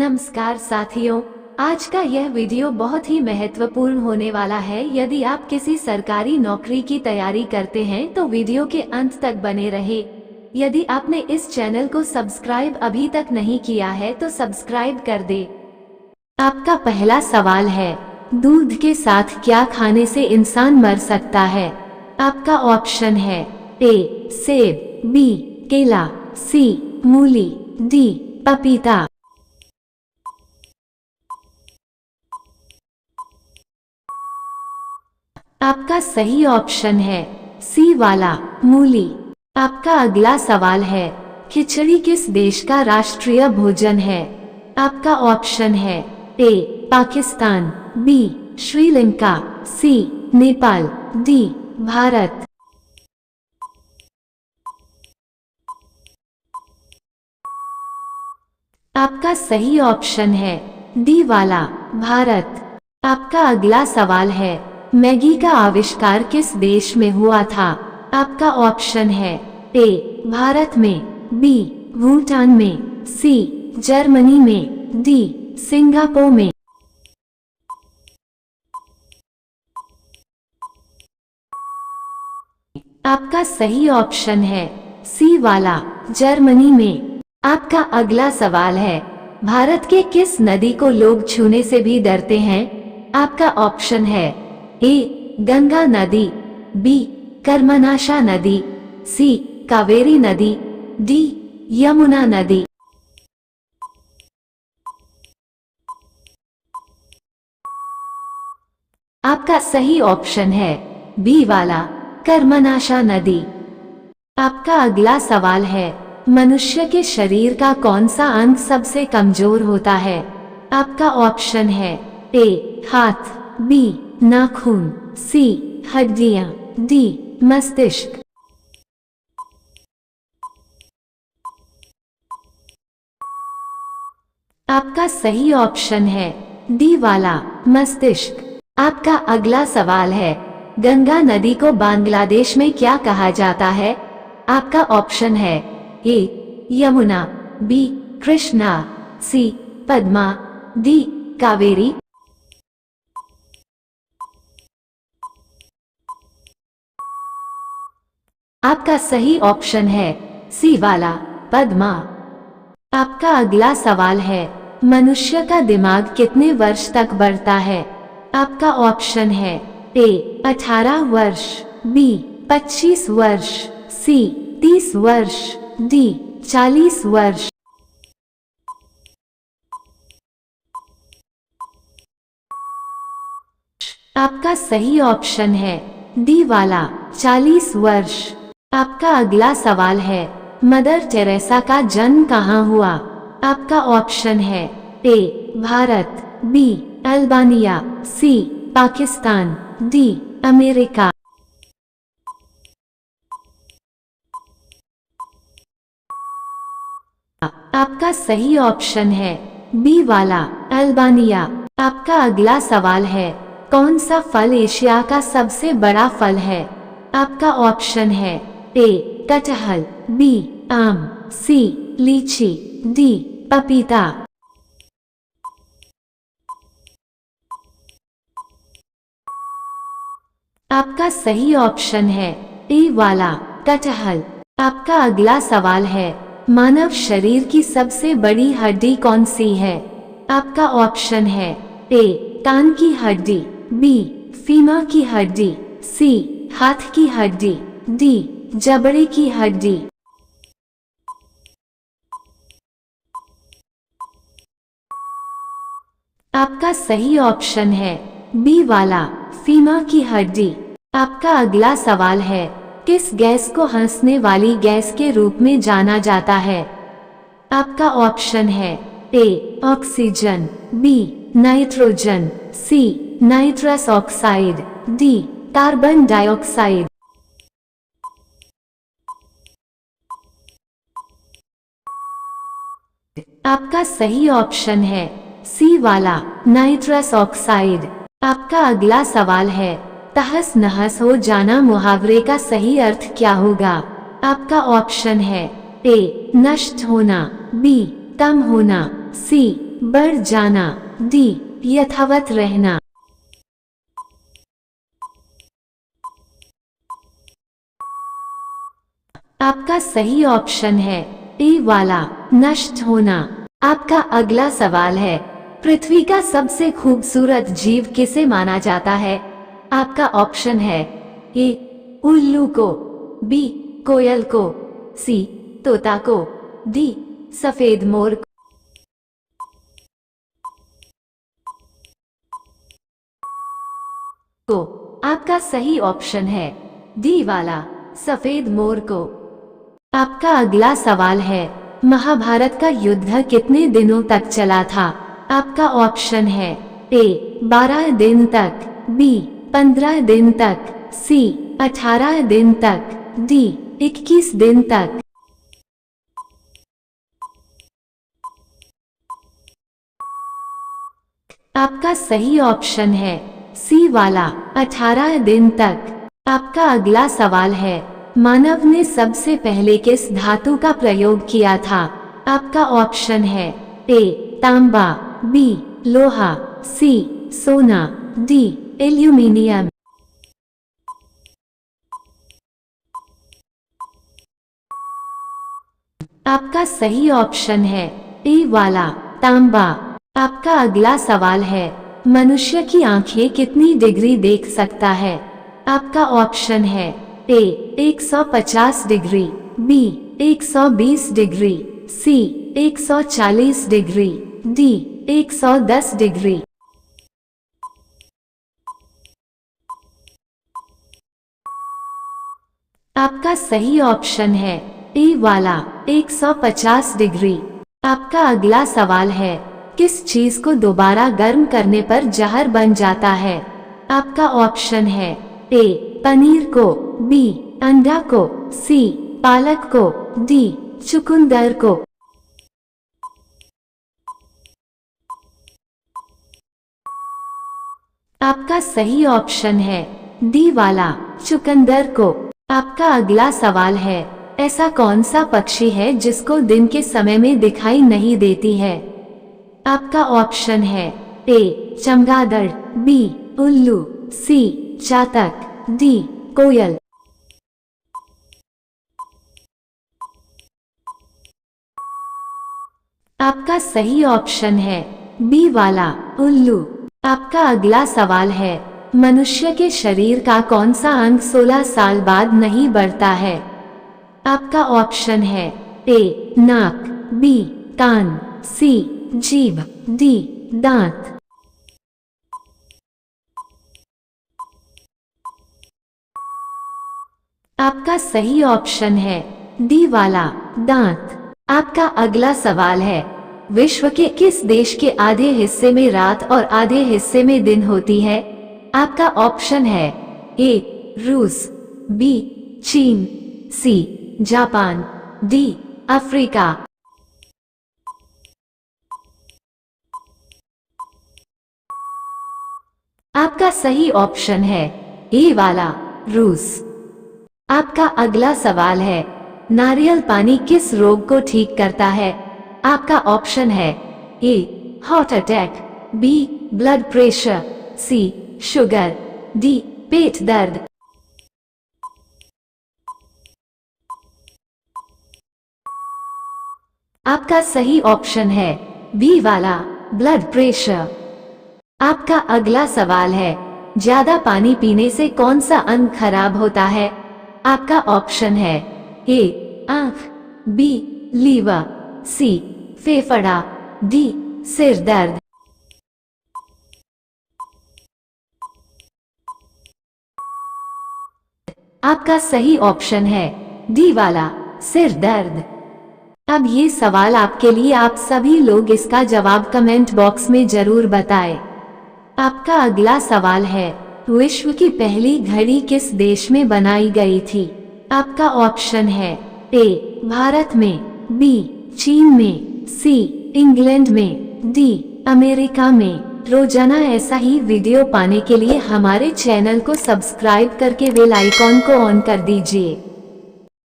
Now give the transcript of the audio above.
नमस्कार साथियों, आज का यह वीडियो बहुत ही महत्वपूर्ण होने वाला है। यदि आप किसी सरकारी नौकरी की तैयारी करते हैं तो वीडियो के अंत तक बने रहे। यदि आपने इस चैनल को सब्सक्राइब अभी तक नहीं किया है तो सब्सक्राइब कर दे। आपका पहला सवाल है, दूध के साथ क्या खाने से इंसान मर सकता है? आपका ऑप्शन है ए सेब, बी केला, सी मूली, डी पपीता। आपका सही ऑप्शन है सी वाला मूली। आपका अगला सवाल है, खिचड़ी किस देश का राष्ट्रीय भोजन है? आपका ऑप्शन है ए पाकिस्तान, बी श्रीलंका, सी नेपाल, डी भारत। आपका सही ऑप्शन है डी वाला भारत। आपका अगला सवाल है, मैगी का आविष्कार किस देश में हुआ था? आपका ऑप्शन है ए भारत में, बी भूटान में, सी जर्मनी में, डी सिंगापुर में। आपका सही ऑप्शन है सी वाला जर्मनी में। आपका अगला सवाल है, भारत के किस नदी को लोग छूने से भी डरते हैं? आपका ऑप्शन है ए गंगा नदी, बी कर्मनाशा नदी, सी कावेरी नदी, डी यमुना नदी। आपका सही ऑप्शन है बी वाला कर्मनाशा नदी। आपका अगला सवाल है, मनुष्य के शरीर का कौन सा अंग सबसे कमजोर होता है? आपका ऑप्शन है ए हाथ, बी नाखून, सी हड्डियां, डी मस्तिष्क। आपका सही ऑप्शन है डी वाला मस्तिष्क। आपका अगला सवाल है, गंगा नदी को बांग्लादेश में क्या कहा जाता है? आपका ऑप्शन है ए यमुना, बी कृष्णा, सी पद्मा, डी कावेरी। आपका सही ऑप्शन है सी वाला पद्मा। आपका अगला सवाल है, मनुष्य का दिमाग कितने वर्ष तक बढ़ता है? आपका ऑप्शन है ए 18 वर्ष, बी 25 वर्ष, सी 30 वर्ष, डी 40 वर्ष। आपका सही ऑप्शन है डी वाला 40 वर्ष। आपका अगला सवाल है, मदर टेरेसा का जन्म कहाँ हुआ? आपका ऑप्शन है ए भारत, बी अल्बानिया, सी पाकिस्तान, डी अमेरिका। आपका सही ऑप्शन है बी वाला अल्बानिया। आपका अगला सवाल है, कौन सा फल एशिया का सबसे बड़ा फल है? आपका ऑप्शन है ए कटहल, बी आम, सी लीची, डी पपीता। आपका सही ऑप्शन है ए वाला कटहल। आपका अगला सवाल है, मानव शरीर की सबसे बड़ी हड्डी कौन सी है? आपका ऑप्शन है ए कान की हड्डी, बी फीमा की हड्डी, सी हाथ की हड्डी, डी जबड़े की हड्डी। आपका सही ऑप्शन है बी वाला फीमा की हड्डी। आपका अगला सवाल है, किस गैस को हंसने वाली गैस के रूप में जाना जाता है? आपका ऑप्शन है A oxygen, B nitrogen, C nitrous oxide, D carbon dioxide. आपका सही ऑप्शन है सी वाला नाइट्रस ऑक्साइड। आपका अगला सवाल है, तहस नहस हो जाना मुहावरे का सही अर्थ क्या होगा? आपका ऑप्शन है ए नष्ट होना, बी कम होना, सी बढ़ जाना, डी यथावत रहना। आपका सही ऑप्शन है ए वाला, नष्ट होना। आपका अगला सवाल है, पृथ्वी का सबसे खूबसूरत जीव किसे माना जाता है? आपका ऑप्शन है ए उल्लू को, बी कोयल को, सी तोता को, डी सफेद मोर को। आपका सही ऑप्शन है डी वाला, सफेद मोर को। आपका अगला सवाल है, महाभारत का युद्ध कितने दिनों तक चला था? आपका ऑप्शन है ए 12 दिन तक, बी 15 दिन तक, सी 18 दिन तक, डी 21 दिन तक। आपका सही ऑप्शन है सी वाला, 18 दिन तक। आपका अगला सवाल है, मानव ने सबसे पहले किस धातु का प्रयोग किया था? आपका ऑप्शन है ए तांबा, बी लोहा, सी सोना, डी एल्यूमिनियम। आपका सही ऑप्शन है ए वाला, तांबा। आपका अगला सवाल है, मनुष्य की आंखें कितनी डिग्री देख सकता है? आपका ऑप्शन है ए 150 डिग्री, बी 120 डिग्री, सी 140 डिग्री, डी 110 डिग्री। आपका सही ऑप्शन है ए वाला, 150 डिग्री। आपका अगला सवाल है, किस चीज को दोबारा गर्म करने पर जहर बन जाता है? आपका ऑप्शन है ए पनीर को, बी अंडा को, सी पालक को, डी चुकंदर को। आपका सही ऑप्शन है डी वाला, चुकंदर को। आपका अगला सवाल है, ऐसा कौन सा पक्षी है जिसको दिन के समय में दिखाई नहीं देती है? आपका ऑप्शन है ए चमगादड़, बी उल्लू, सी चातक, डी कोयल। आपका सही ऑप्शन है बी वाला, उल्लू। आपका अगला सवाल है, मनुष्य के शरीर का कौन सा अंग 16 साल बाद नहीं बढ़ता है? आपका ऑप्शन है ए नाक, बी कान, सी जीभ, डी दांत। आपका सही ऑप्शन है डी वाला, दांत। आपका अगला सवाल है, विश्व के किस देश के आधे हिस्से में रात और आधे हिस्से में दिन होती है? आपका ऑप्शन है ए रूस, बी चीन, सी जापान, डी अफ्रीका। आपका सही ऑप्शन है ए वाला, रूस। आपका अगला सवाल है, नारियल पानी किस रोग को ठीक करता है? आपका ऑप्शन है A heart attack, B blood pressure, C sugar, D पेट दर्द। आपका सही ऑप्शन है बी वाला, ब्लड प्रेशर। आपका अगला सवाल है, ज्यादा पानी पीने से कौन सा अंग खराब होता है? आपका ऑप्शन है ए आंख, बी लीवर, सी फेफड़ा, डी सिर दर्द। आपका सही ऑप्शन है डी वाला, सिर दर्द। अब ये सवाल आपके लिए, आप सभी लोग इसका जवाब कमेंट बॉक्स में जरूर बताएं। आपका अगला सवाल है, विश्व की पहली घड़ी किस देश में बनाई गई थी? आपका ऑप्शन है ए भारत में, बी चीन में, सी इंग्लैंड में, डी अमेरिका में। रोजाना ऐसा ही वीडियो पाने के लिए हमारे चैनल को सब्सक्राइब करके बेल आइकॉन को ऑन कर दीजिए।